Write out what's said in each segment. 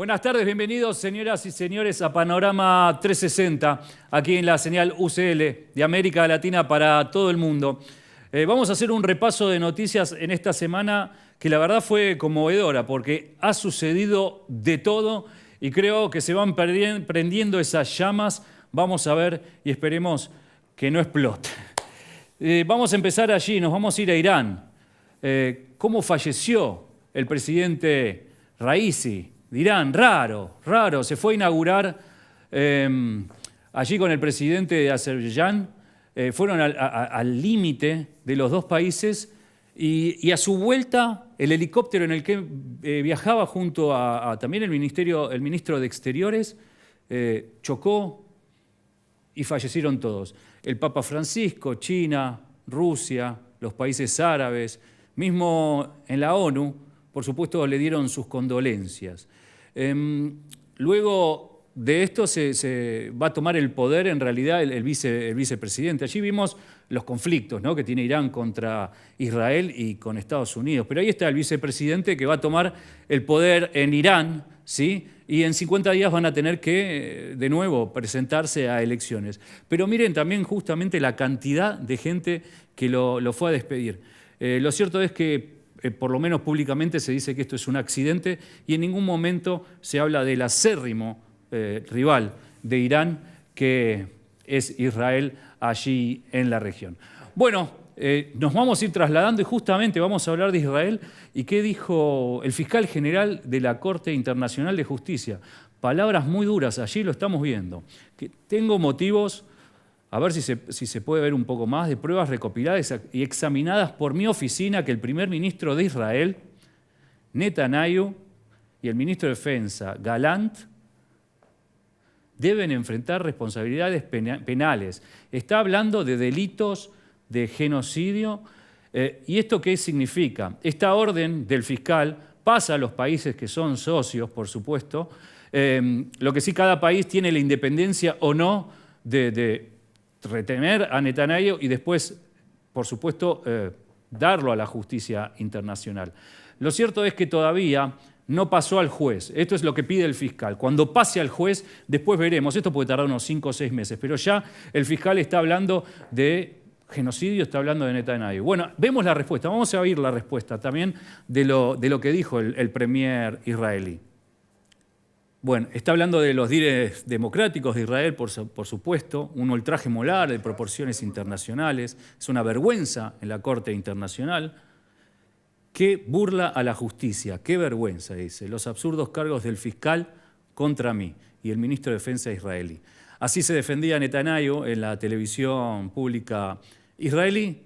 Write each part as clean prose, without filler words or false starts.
Buenas tardes, bienvenidos señoras y señores a Panorama 360, aquí en la señal UCL de América Latina para todo el mundo. Vamos a hacer un repaso de noticias en esta semana que la verdad fue conmovedora porque ha sucedido de todo y creo que se van prendiendo esas llamas. Vamos a ver y esperemos que no explote. Vamos a empezar allí, nos vamos a ir a Irán. ¿Cómo falleció el presidente Raisi de Irán? Raro. Se fue a inaugurar allí con el presidente de Azerbaiyán. Fueron al límite de los dos países y a su vuelta el helicóptero en el que viajaba junto a también el ministro de Exteriores chocó y fallecieron todos. El Papa Francisco, China, Rusia, los países árabes, mismo en la ONU, por supuesto, le dieron sus condolencias. Luego de esto se va a tomar el poder, en realidad, el vicepresidente. Allí vimos los conflictos, ¿no?, que tiene Irán contra Israel y con Estados Unidos. Pero ahí está el vicepresidente que va a tomar el poder en Irán, ¿sí? Y en 50 días van a tener que, de nuevo, presentarse a elecciones. Pero miren también justamente la cantidad de gente que lo fue a despedir. Lo cierto es que por lo menos públicamente se dice que esto es un accidente y en ningún momento se habla del acérrimo rival de Irán, que es Israel, allí en la región. Bueno, nos vamos a ir trasladando y justamente vamos a hablar de Israel y qué dijo el fiscal general de la Corte Internacional de Justicia. Palabras muy duras, allí lo estamos viendo. Que tengo motivos, a ver si se puede ver un poco más, de pruebas recopiladas y examinadas por mi oficina, que el primer ministro de Israel, Netanyahu, y el ministro de Defensa, Gallant, deben enfrentar responsabilidades penales. Está hablando de delitos de genocidio. ¿Y esto qué significa? Esta orden del fiscal pasa a los países que son socios, por supuesto. Lo que sí, cada país tiene la independencia o no de retener a Netanyahu y después, por supuesto, darlo a la justicia internacional. Lo cierto es que todavía no pasó al juez. Esto es lo que pide el fiscal. Cuando pase al juez, después veremos. Esto puede tardar unos 5 o 6 meses, pero ya el fiscal está hablando de genocidio, está hablando de Netanyahu. Bueno, vemos la respuesta. Vamos a oír la respuesta también de lo que dijo el premier israelí. Bueno, está hablando de los líderes democráticos de Israel, por supuesto, un ultraje moral de proporciones internacionales, es una vergüenza en la Corte Internacional. Qué burla a la justicia, qué vergüenza, dice, los absurdos cargos del fiscal contra mí y el ministro de Defensa israelí. Así se defendía Netanyahu en la televisión pública israelí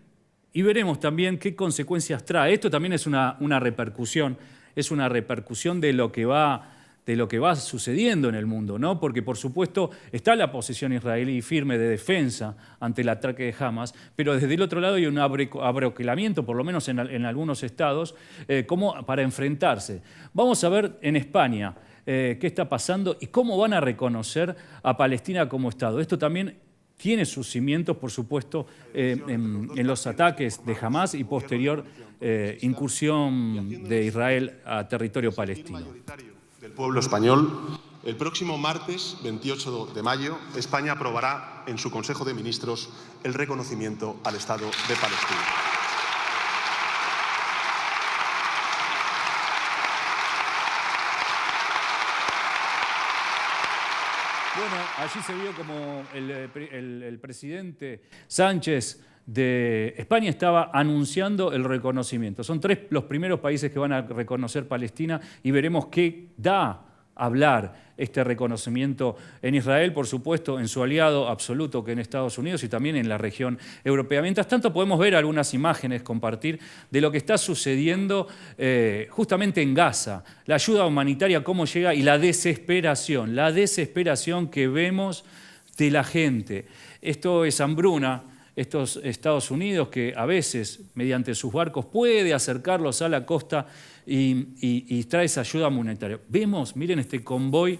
y veremos también qué consecuencias trae. Esto también es una repercusión de lo que va sucediendo en el mundo, ¿no? Porque, por supuesto, está la posición israelí firme de defensa ante el ataque de Hamas, pero desde el otro lado hay un abroquelamiento, por lo menos en algunos estados, como para enfrentarse. Vamos a ver en España qué está pasando y cómo van a reconocer a Palestina como Estado. Esto también tiene sus cimientos, por supuesto, en los ataques de Hamas y posterior incursión de Israel a territorio palestino. Del pueblo español, el próximo martes 28 de mayo, España aprobará en su Consejo de Ministros el reconocimiento al Estado de Palestina. Bueno, allí se vio como el presidente Sánchez de España estaba anunciando el reconocimiento. Son 3 los primeros países que van a reconocer Palestina y veremos qué da a hablar este reconocimiento en Israel, por supuesto, en su aliado absoluto que en Estados Unidos y también en la región europea. Mientras tanto podemos ver algunas imágenes, compartir, de lo que está sucediendo justamente en Gaza, la ayuda humanitaria, cómo llega y la desesperación que vemos de la gente. Esto es hambruna. Estos Estados Unidos que a veces, mediante sus barcos, puede acercarlos a la costa y trae esa ayuda humanitaria. Vemos, miren este convoy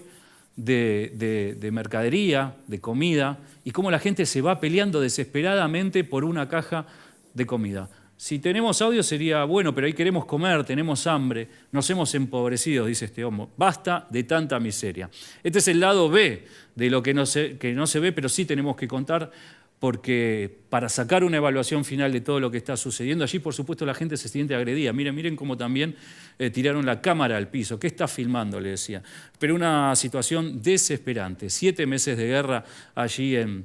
de mercadería, de comida, y cómo la gente se va peleando desesperadamente por una caja de comida. Si tenemos audio sería bueno, pero ahí queremos comer, tenemos hambre, nos hemos empobrecido, dice este hombre. Basta de tanta miseria. Este es el lado B de lo que no se ve, pero sí tenemos que contar, porque para sacar una evaluación final de todo lo que está sucediendo, allí por supuesto la gente se siente agredida. Miren cómo también tiraron la cámara al piso. ¿Qué está filmando?, le decía. Pero una situación desesperante. 7 meses de guerra allí en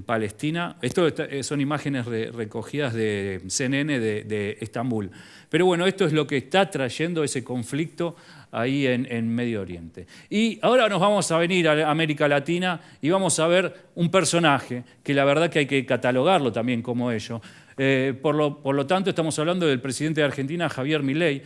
Palestina. Esto son imágenes recogidas de CNN de Estambul. Pero bueno, esto es lo que está trayendo ese conflicto ahí en Medio Oriente. Y ahora nos vamos a venir a América Latina y vamos a ver un personaje que la verdad que hay que catalogarlo también como ello. Por lo tanto, estamos hablando del presidente de Argentina, Javier Milei.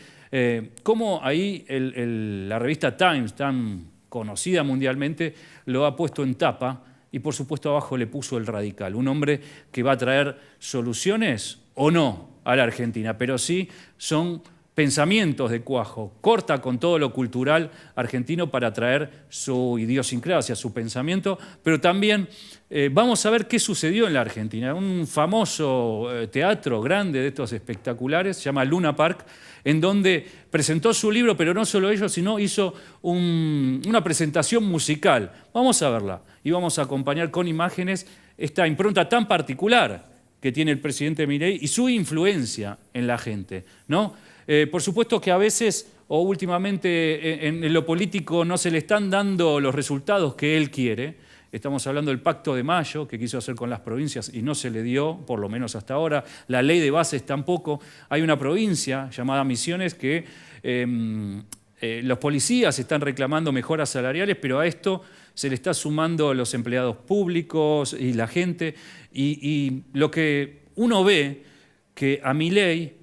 Cómo ahí la revista Times, tan conocida mundialmente, lo ha puesto en tapa. Y por supuesto abajo le puso el radical, un hombre que va a traer soluciones o no a la Argentina, pero sí son pensamientos de cuajo, corta con todo lo cultural argentino para traer su idiosincrasia, su pensamiento, pero también vamos a ver qué sucedió en la Argentina. Un famoso teatro grande de estos espectaculares, se llama Luna Park, en donde presentó su libro, pero no solo ello, sino hizo una presentación musical. Vamos a verla y vamos a acompañar con imágenes esta impronta tan particular que tiene el presidente Milei y su influencia en la gente, ¿no? Por supuesto que a veces o últimamente en lo político no se le están dando los resultados que él quiere. Estamos hablando del Pacto de Mayo, que quiso hacer con las provincias y no se le dio, por lo menos hasta ahora. La ley de bases tampoco. Hay una provincia llamada Misiones que los policías están reclamando mejoras salariales, pero a esto se le está sumando los empleados públicos y la gente. Y lo que uno ve, que a Milei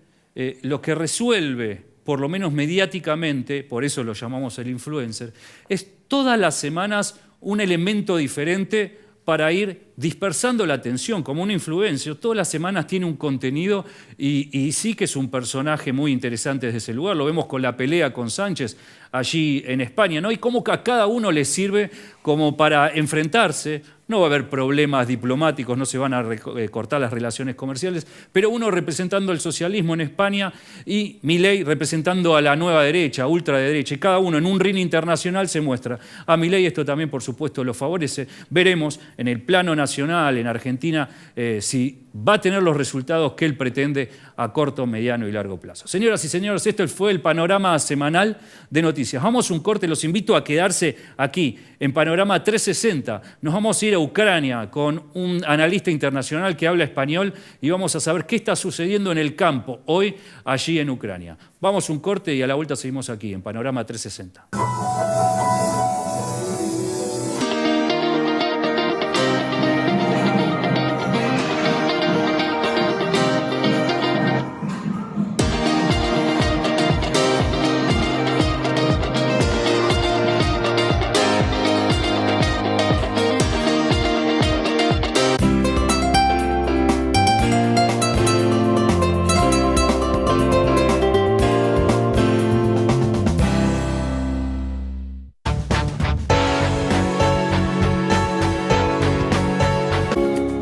lo que resuelve, por lo menos mediáticamente, por eso lo llamamos el influencer, es todas las semanas un elemento diferente para ir dispersando la atención, como un influencer. Todas las semanas tiene un contenido y sí que es un personaje muy interesante desde ese lugar. Lo vemos con la pelea con Sánchez allí en España, ¿no? Y cómo que a cada uno le sirve como para enfrentarse. No va a haber problemas diplomáticos, no se van a cortar las relaciones comerciales, pero uno representando el socialismo en España y Milei representando a la nueva derecha, ultraderecha, y cada uno en un ring internacional se muestra. A Milei esto también, por supuesto, lo favorece. Veremos en el plano nacional, en Argentina, si va a tener los resultados que él pretende a corto, mediano y largo plazo. Señoras y señores, esto fue el panorama semanal de noticias. Vamos a un corte, los invito a quedarse aquí en Panorama 360. Nos vamos a ir a Ucrania con un analista internacional que habla español y vamos a saber qué está sucediendo en el campo hoy allí en Ucrania. Vamos a un corte y a la vuelta seguimos aquí en Panorama 360.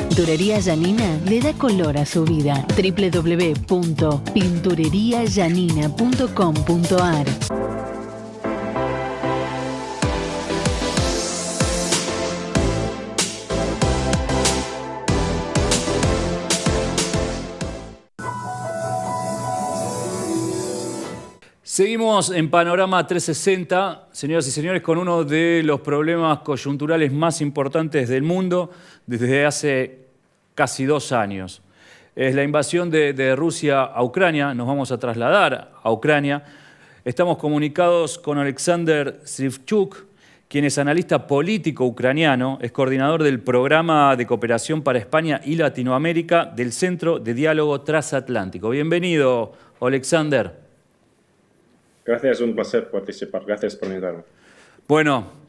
Pinturería Yanina le da color a su vida. www.pintureriayanina.com.ar. Seguimos en Panorama 360, señoras y señores, con uno de los problemas coyunturales más importantes del mundo desde hace casi 2 años. Es la invasión de Rusia a Ucrania. Nos vamos a trasladar a Ucrania. Estamos comunicados con Alexander Srivchuk, quien es analista político ucraniano, es coordinador del Programa de Cooperación para España y Latinoamérica del Centro de Diálogo Transatlántico. Bienvenido, Alexander. Gracias, un placer participar. Gracias por invitarme. Bueno,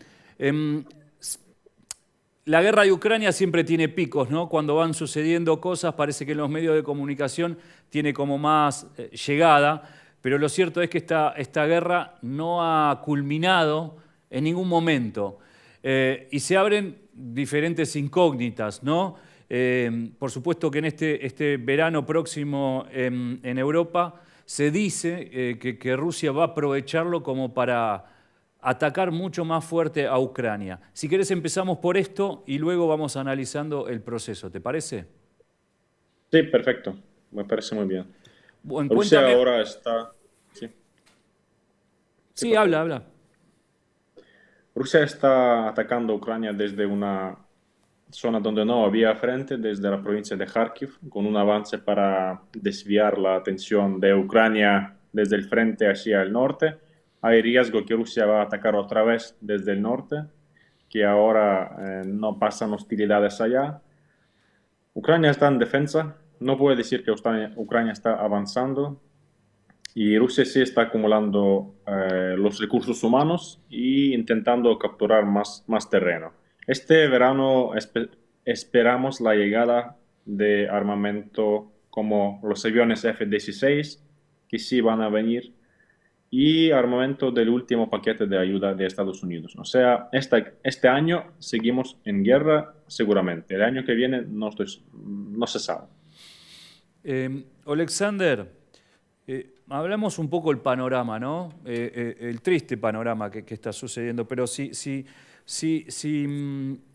la guerra de Ucrania siempre tiene picos, ¿no? Cuando van sucediendo cosas, parece que en los medios de comunicación tiene como más llegada, pero lo cierto es que esta guerra no ha culminado en ningún momento y se abren diferentes incógnitas, ¿no? Por supuesto que en este verano próximo en Europa se dice que Rusia va a aprovecharlo como para atacar mucho más fuerte a Ucrania. Si querés empezamos por esto y luego vamos analizando el proceso, ¿te parece? Sí, perfecto. Me parece muy bien. Bueno, Rusia cuéntame. ahora está... Sí, sí, Sí, por favor. habla. Rusia está atacando a Ucrania desde una zona donde no había frente, desde la provincia de Kharkiv, con un avance para desviar la atención de Ucrania desde el frente hacia el norte. Hay riesgo que Rusia va a atacar otra vez desde el norte, que ahora no pasan hostilidades allá. Ucrania está en defensa, no puede decir que Ucrania está avanzando, y Rusia sí está acumulando los recursos humanos e intentando capturar más terreno. Este verano esperamos la llegada de armamento como los aviones F-16, que sí van a venir, y armamento del último paquete de ayuda de Estados Unidos. O sea, este año seguimos en guerra seguramente. El año que viene no se sabe. Alexander, hablamos un poco del panorama, ¿no? El triste panorama que está sucediendo, pero si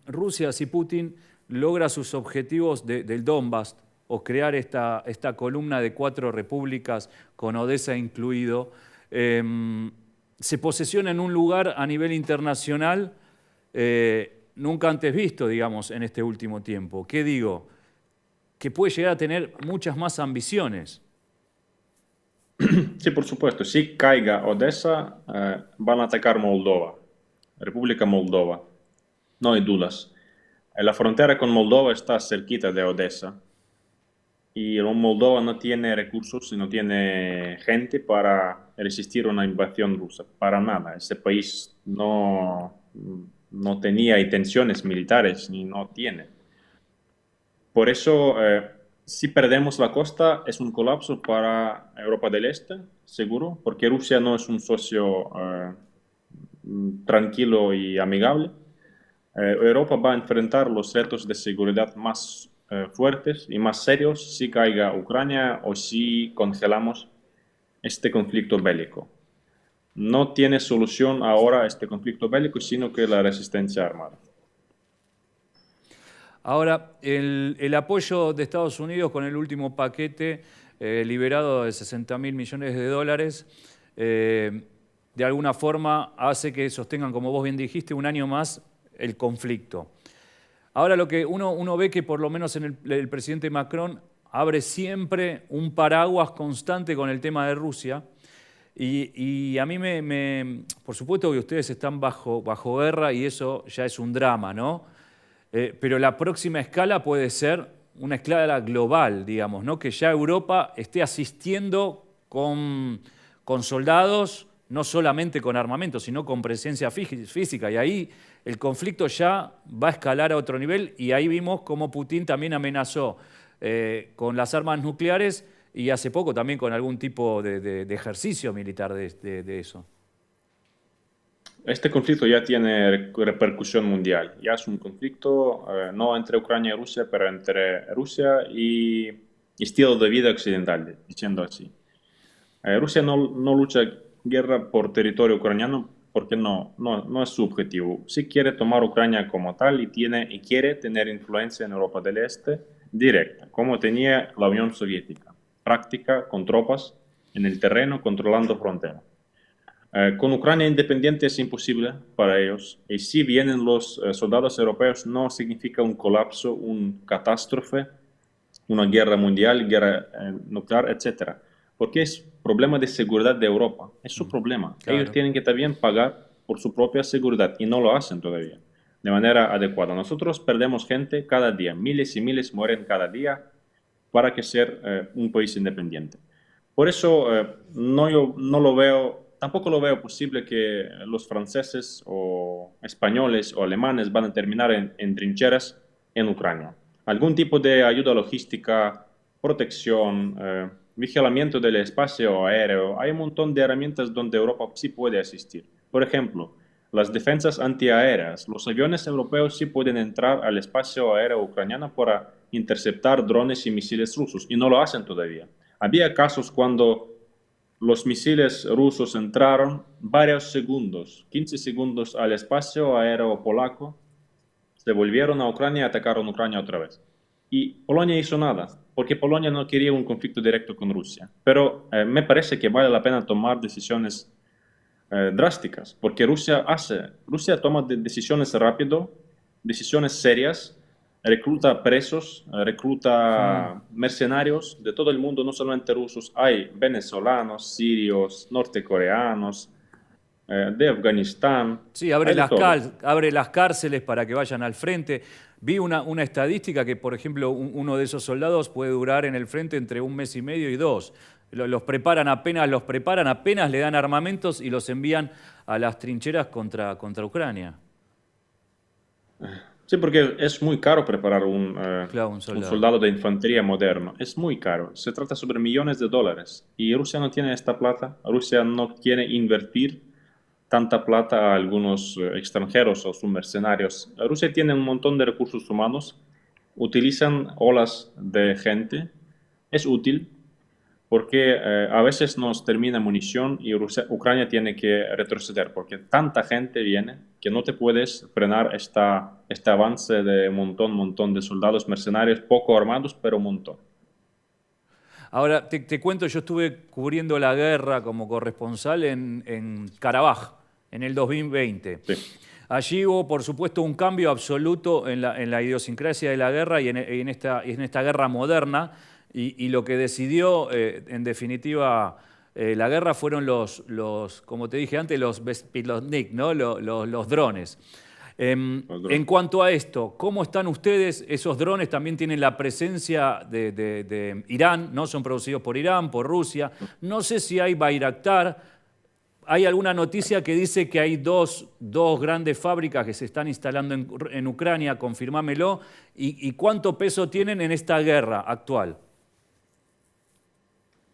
Rusia, si Putin logra sus objetivos del Donbass o crear esta columna de 4 repúblicas con Odessa incluido, se posesiona en un lugar a nivel internacional nunca antes visto, digamos, en este último tiempo. ¿Qué digo? Que puede llegar a tener muchas más ambiciones. Sí, por supuesto. Si caiga Odessa, van a atacar Moldova, República Moldova. No hay dudas. La frontera con Moldova está cerquita de Odessa. Y Moldova no tiene recursos y no tiene gente para resistir una invasión rusa. Para nada. Ese país no tenía intenciones militares ni no tiene. Por eso, si perdemos la costa, es un colapso para Europa del Este, seguro, porque Rusia no es un socio tranquilo y amigable. Europa va a enfrentar los retos de seguridad más fuertes y más serios si caiga Ucrania o si congelamos este conflicto bélico. No tiene solución ahora este conflicto bélico, sino que la resistencia armada. Ahora, el apoyo de Estados Unidos con el último paquete liberado de $60.000 millones, de alguna forma hace que sostengan, como vos bien dijiste, un año más el conflicto. Ahora lo que uno ve que por lo menos en el presidente Macron abre siempre un paraguas constante con el tema de Rusia y a mí por supuesto que ustedes están bajo guerra y eso ya es un drama, ¿no? Pero la próxima escala puede ser una escala global, digamos, ¿no? Que ya Europa esté asistiendo con soldados, no solamente con armamento, sino con presencia física. Y ahí el conflicto ya va a escalar a otro nivel y ahí vimos cómo Putin también amenazó con las armas nucleares y hace poco también con algún tipo de ejercicio militar de eso. Este conflicto ya tiene repercusión mundial. Ya es un conflicto no entre Ucrania y Rusia, pero entre Rusia y estilo de vida occidental, diciendo así. Rusia no lucha guerra por territorio ucraniano porque no es su objetivo. Sí quiere tomar Ucrania como tal y quiere tener influencia en Europa del Este directa, como tenía la Unión Soviética, práctica con tropas en el terreno controlando fronteras. Con Ucrania independiente es imposible para ellos. Y si vienen los soldados europeos, no significa un colapso, una catástrofe, una guerra mundial, guerra nuclear, etc. Porque es problema de seguridad de Europa. Es su problema. Claro. Ellos tienen que también pagar por su propia seguridad y no lo hacen todavía de manera adecuada. Nosotros perdemos gente cada día. Miles y miles mueren cada día para que ser un país independiente. Por eso no lo veo. Tampoco lo veo posible que los franceses o españoles o alemanes van a terminar en trincheras en Ucrania. Algún tipo de ayuda logística, protección, vigilamiento del espacio aéreo. Hay un montón de herramientas donde Europa sí puede asistir. Por ejemplo, las defensas antiaéreas. Los aviones europeos sí pueden entrar al espacio aéreo ucraniano para interceptar drones y misiles rusos, y no lo hacen todavía. Había casos cuando los misiles rusos entraron varios segundos, 15 segundos al espacio aéreo polaco, se volvieron a Ucrania y atacaron Ucrania otra vez. Y Polonia hizo nada, porque Polonia no quería un conflicto directo con Rusia. Pero me parece que vale la pena tomar decisiones drásticas, porque Rusia toma decisiones rápido, decisiones serias, recluta presos, recluta mercenarios de todo el mundo, no solamente rusos, hay venezolanos, sirios, nortecoreanos, de Afganistán, Sí, hay de todo. abre las cárceles para que vayan al frente. Vi una estadística que, por ejemplo, uno de esos soldados puede durar en el frente entre 1 mes y medio y 2. Los preparan apenas le dan armamentos y los envían a las trincheras contra Ucrania. Sí, porque es muy caro preparar un Claro, un un soldado. soldado de infantería moderno. Es muy caro. Se trata sobre millones de dólares. Y Rusia no tiene esta plata. Rusia no quiere invertir tanta plata a algunos extranjeros o sus mercenarios. Rusia tiene un montón de recursos humanos. Utilizan olas de gente. Es útil, porque a veces nos termina munición y Ucrania tiene que retroceder, porque tanta gente viene que no te puedes frenar este avance de un montón de soldados mercenarios, poco armados, pero un montón. Ahora, te cuento, yo estuve cubriendo la guerra como corresponsal en Karabaj, en el 2020. Sí. Allí hubo, por supuesto, un cambio absoluto en la idiosincrasia de la guerra y en esta guerra moderna. Y lo que decidió, en definitiva, la guerra fueron como te dije antes, los Bespilotnik, ¿no? Los drones. Los drones. En cuanto a esto, ¿cómo están ustedes? Esos drones también tienen la presencia de Irán, ¿no? Son producidos por Irán, por Rusia. No sé si hay Bayraktar. Hay alguna noticia que dice que hay dos grandes fábricas que se están instalando en Ucrania, confirmámelo. ¿Y cuánto peso tienen en esta guerra actual?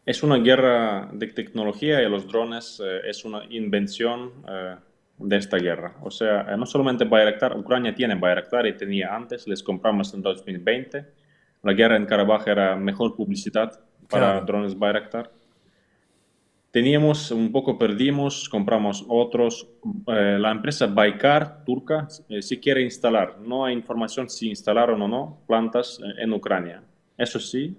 Es una guerra de tecnología y los drones es una invención de esta guerra. O sea, no solamente Bayraktar, Ucrania tiene Bayraktar y tenía antes, les compramos en 2020. La guerra en Karabaj era mejor publicidad para Claro. drones Bayraktar. Teníamos, un poco perdimos, compramos otros. La empresa Baykar, turca, sí quiere instalar. No hay información si instalaron o no plantas en Ucrania. Eso sí,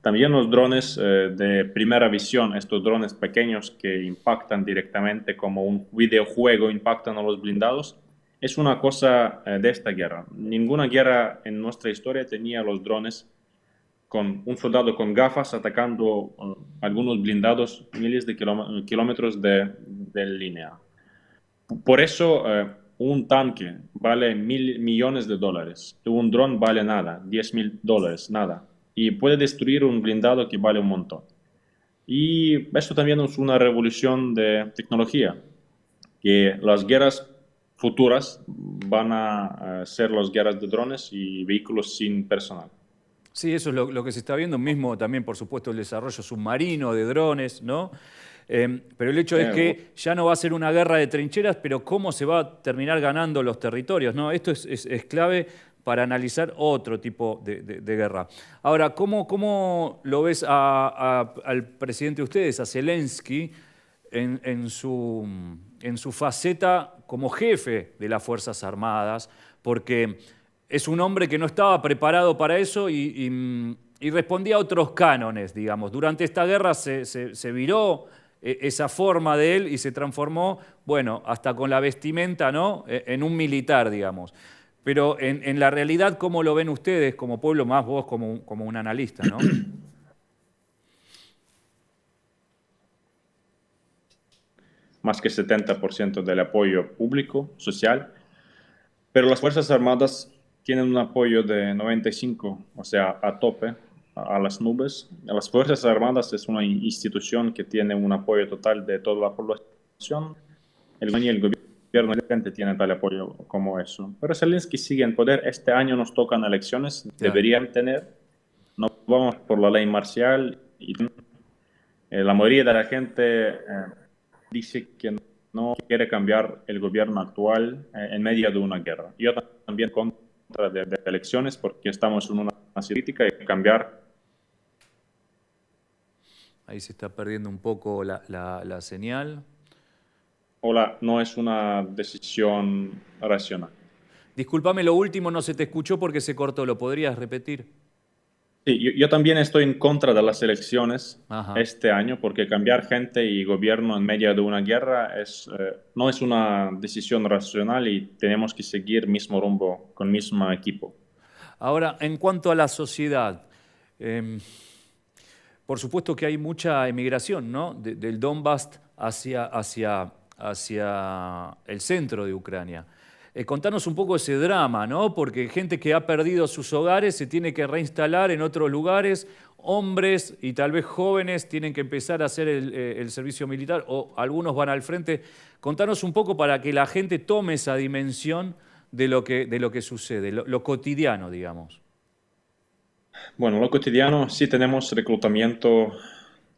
también los drones de primera visión, estos drones pequeños que impactan directamente como un videojuego, impactan a los blindados, es una cosa de esta guerra. Ninguna guerra en nuestra historia tenía los drones con un soldado con gafas atacando algunos blindados miles de kilómetros de línea. Por eso un tanque vale millones de dólares, un dron vale nada, $10,000, nada. Y puede destruir un blindado que vale un montón. Y esto también es una revolución de tecnología, que las guerras futuras van a ser las guerras de drones y vehículos sin personal. Sí, eso es lo que se está viendo, mismo también, por supuesto, el desarrollo submarino de drones, ¿no? Pero el hecho es que ya no va a ser una guerra de trincheras, pero cómo se va a terminar ganando los territorios, ¿no? Esto es clave para analizar otro tipo de guerra. Ahora, ¿cómo lo ves al presidente de ustedes, a Zelensky, en su faceta como jefe de las Fuerzas Armadas? Porque es un hombre que no estaba preparado para eso y respondía a otros cánones, digamos. Durante esta guerra se viró esa forma de él y se transformó, bueno, hasta con la vestimenta, ¿no? En un militar, digamos. Pero en la realidad, ¿cómo lo ven ustedes como pueblo, más vos como un analista, ¿no? Más que 70% del apoyo público, social, pero las Fuerzas Armadas tienen un apoyo de 95, o sea, a tope, a las nubes. Las Fuerzas Armadas es una institución que tiene un apoyo total de toda la población. El gobierno tiene tal apoyo como eso. Pero Zelensky sigue en poder. Este año nos tocan elecciones, Claro. deberían tener. No vamos por la ley marcial y la mayoría de la gente dice que no quiere cambiar el gobierno actual en medio de una guerra. Yo también contra contra de elecciones porque estamos en una situación crítica y cambiar. Ahí se está perdiendo un poco la señal. Hola, no es una decisión racional. Discúlpame, lo último no se te escuchó porque se cortó. ¿Lo podrías repetir? Sí, yo también estoy en contra de las elecciones Ajá. este año porque cambiar gente y gobierno en medio de una guerra no es una decisión racional y tenemos que seguir mismo rumbo con mismo equipo. Ahora, en cuanto a la sociedad, por supuesto que hay mucha emigración, ¿no? Del Donbass hacia el centro de Ucrania. Contanos un poco ese drama, ¿no? Porque gente que ha perdido sus hogares se tiene que reinstalar en otros lugares, hombres y tal vez jóvenes tienen que empezar a hacer el servicio militar o algunos van al frente. Contanos un poco para que la gente tome esa dimensión de lo que sucede, lo cotidiano, digamos. Bueno, lo cotidiano sí tenemos reclutamiento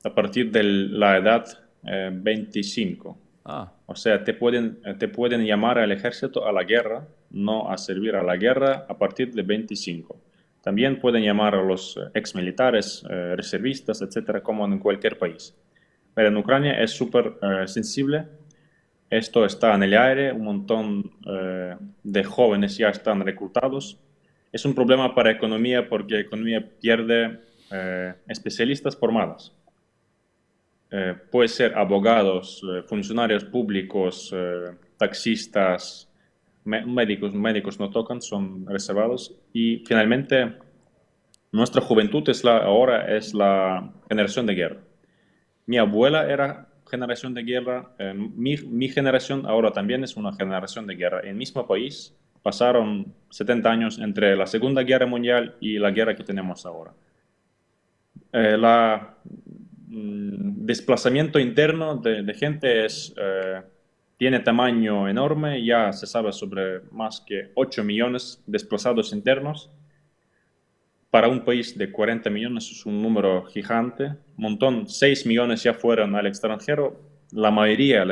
a partir de la edad 25. Ah, O sea, te pueden llamar al ejército a la guerra, no a servir a la guerra a partir de 25. También pueden llamar a los exmilitares, reservistas, etcétera, como en cualquier país. Pero en Ucrania es súper sensible. Esto está en el aire, un montón de jóvenes ya están reclutados. Es un problema para la economía porque la economía pierde especialistas formados. Puede ser abogados, funcionarios públicos, taxistas, médicos no tocan, son reservados. Y finalmente, nuestra juventud ahora es la generación de guerra. Mi abuela era generación de guerra, mi generación ahora también es una generación de guerra. En el mismo país pasaron 70 años entre la Segunda Guerra Mundial y la guerra que tenemos ahora. Desplazamiento interno de gente tiene tamaño enorme, ya se sabe sobre más que 8 millones desplazados internos. Para un país de 40 millones es un número gigante. 6 millones ya fueron al extranjero. La mayoría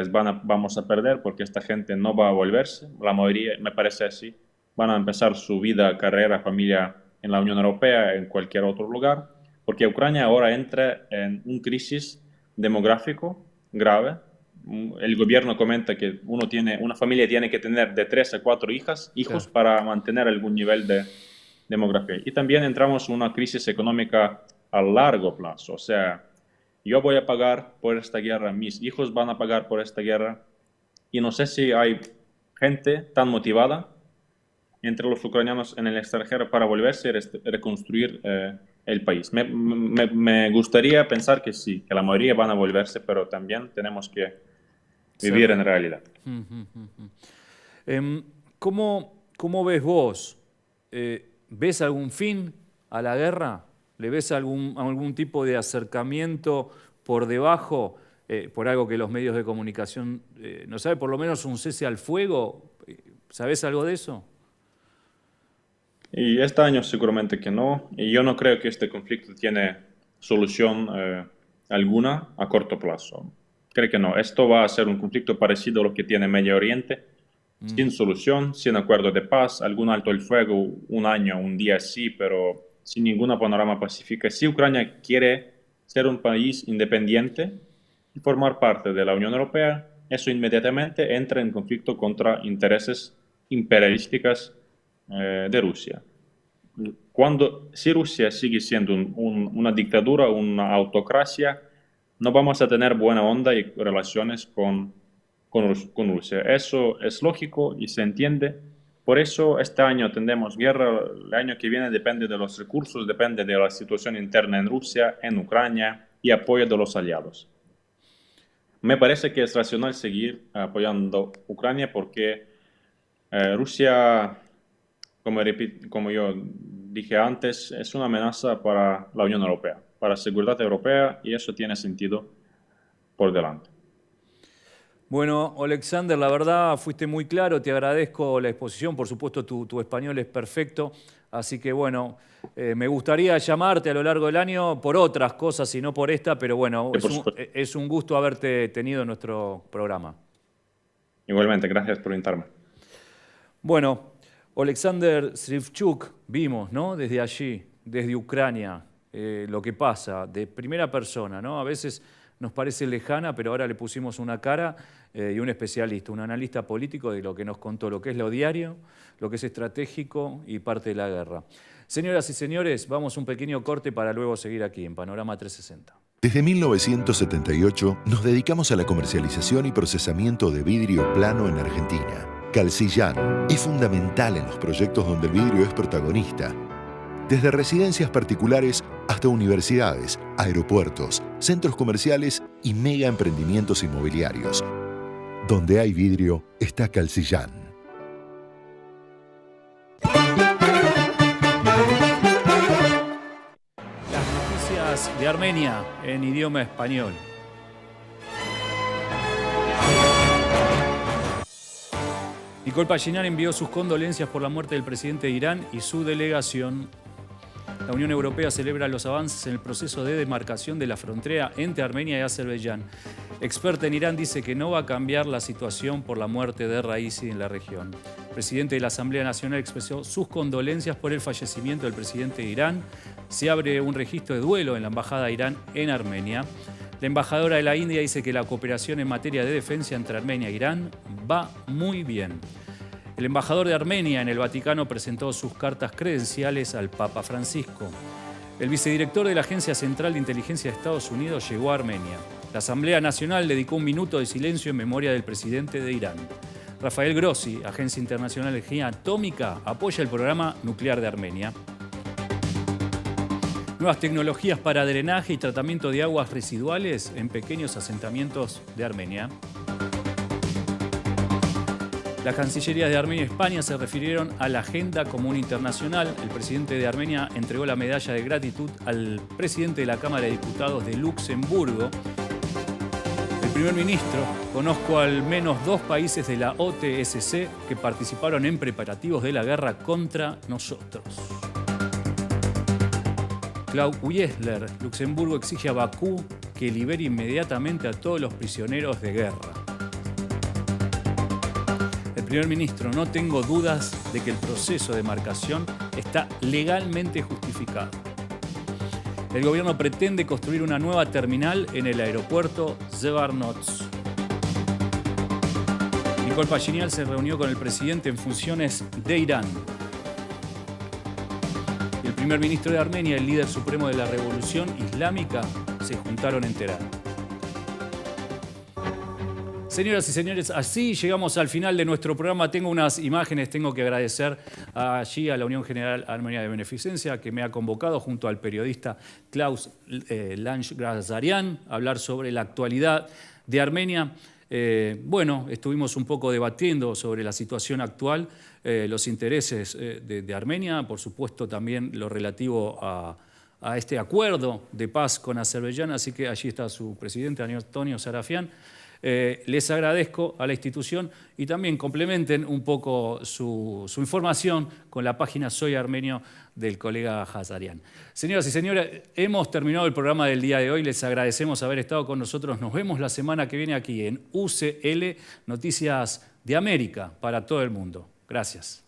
vamos a perder porque esta gente no va a volverse. La mayoría, me parece así, van a empezar su vida, carrera, familia en la Unión Europea, en cualquier otro lugar. Porque Ucrania ahora entra en una crisis demográfico grave. El gobierno comenta que una familia tiene que tener de 3 a 4 hijos claro. para mantener algún nivel de demografía. Y también entramos en una crisis económica a largo plazo. O sea, yo voy a pagar por esta guerra, mis hijos van a pagar por esta guerra. Y no sé si hay gente tan motivada entre los ucranianos en el extranjero para volverse y reconstruir el país. Me gustaría pensar que sí, que la mayoría van a volverse, pero también tenemos que vivir en realidad. ¿Cómo ves vos? ¿Ves algún fin a la guerra? ¿Le ves algún tipo de acercamiento por debajo, por algo que los medios de comunicación no saben, por lo menos un cese al fuego? ¿Sabés algo de eso? Y este año seguramente que no. Y yo no creo que este conflicto tiene solución alguna a corto plazo. Creo que no. Esto va a ser un conflicto parecido a lo que tiene Medio Oriente, sin solución, sin acuerdo de paz, algún alto el fuego, un año, un día sí, pero sin ninguna panorama pacífica. Si Ucrania quiere ser un país independiente y formar parte de la Unión Europea, eso inmediatamente entra en conflicto contra intereses imperialísticos de Rusia. Si Rusia sigue siendo una dictadura, una autocracia, no vamos a tener buena onda y relaciones con Rusia. Eso es lógico y se entiende. Por eso este año tendremos guerra, el año que viene depende de los recursos, depende de la situación interna en Rusia, en Ucrania y apoyo de los aliados. Me parece que es racional seguir apoyando a Ucrania porque Rusia, como yo dije antes, es una amenaza para la Unión Europea, para la seguridad europea y eso tiene sentido por delante. Bueno, Alexander, la verdad fuiste muy claro, te agradezco la exposición, por supuesto tu español es perfecto, así que bueno, me gustaría llamarte a lo largo del año por otras cosas y no por esta, pero bueno, es un gusto haberte tenido en nuestro programa. Igualmente, gracias por invitarme. Bueno, Oleksandr Srivchuk, vimos, ¿no? Desde allí, desde Ucrania, lo que pasa, de primera persona, ¿no? A veces nos parece lejana, pero ahora le pusimos una cara y un especialista, un analista político de lo que nos contó, lo que es lo diario, lo que es estratégico y parte de la guerra. Señoras y señores, vamos a un pequeño corte para luego seguir aquí en Panorama 360. Desde 1978 nos dedicamos a la comercialización y procesamiento de vidrio plano en Argentina. Calcillán es fundamental en los proyectos donde el vidrio es protagonista. Desde residencias particulares hasta universidades, aeropuertos, centros comerciales y mega emprendimientos inmobiliarios. Donde hay vidrio está Calcillán. Las noticias de Armenia en idioma español. Nikol Pashinyan envió sus condolencias por la muerte del presidente de Irán y su delegación. La Unión Europea celebra los avances en el proceso de demarcación de la frontera entre Armenia y Azerbaiyán. Experta en Irán dice que no va a cambiar la situación por la muerte de Raisi en la región. El presidente de la Asamblea Nacional expresó sus condolencias por el fallecimiento del presidente de Irán. Se abre un registro de duelo en la Embajada de Irán en Armenia. La embajadora de la India dice que la cooperación en materia de defensa entre Armenia e Irán va muy bien. El embajador de Armenia en el Vaticano presentó sus cartas credenciales al Papa Francisco. El vicedirector de la Agencia Central de Inteligencia de Estados Unidos llegó a Armenia. La Asamblea Nacional dedicó un minuto de silencio en memoria del presidente de Irán. Rafael Grossi, Agencia Internacional de Energía Atómica, apoya el programa nuclear de Armenia. Nuevas tecnologías para drenaje y tratamiento de aguas residuales en pequeños asentamientos de Armenia. Las cancillerías de Armenia y España se refirieron a la agenda común internacional. El presidente de Armenia entregó la medalla de gratitud al presidente de la Cámara de Diputados de Luxemburgo. El primer ministro: conozco al menos 2 países de la OTSC que participaron en preparativos de la guerra contra nosotros. Klaus Wiesler: Luxemburgo exige a Bakú que libere inmediatamente a todos los prisioneros de guerra. El primer ministro: no tengo dudas de que el proceso de demarcación está legalmente justificado. El gobierno pretende construir una nueva terminal en el aeropuerto Zvartnots. Nikol Pashinyan se reunió con el presidente en funciones de Irán. El primer ministro de Armenia y el líder supremo de la revolución islámica se juntaron en Teherán. Señoras y señores, así llegamos al final de nuestro programa. Tengo unas imágenes, tengo que agradecer allí a la Unión General Armenia de Beneficencia, que me ha convocado junto al periodista Klaus Lange-Gazarian a hablar sobre la actualidad de Armenia. Bueno, estuvimos un poco debatiendo sobre la situación actual, los intereses de Armenia, por supuesto también lo relativo a este acuerdo de paz con Azerbaiyán, así que allí está su presidente, Antonio Sarafian. Les agradezco a la institución y también complementen un poco su información con la página Soy Armenio del colega Gazarian. Señoras y señores, hemos terminado el programa del día de hoy. Les agradecemos haber estado con nosotros. Nos vemos la semana que viene aquí en UCL, Noticias de América para todo el mundo. Gracias.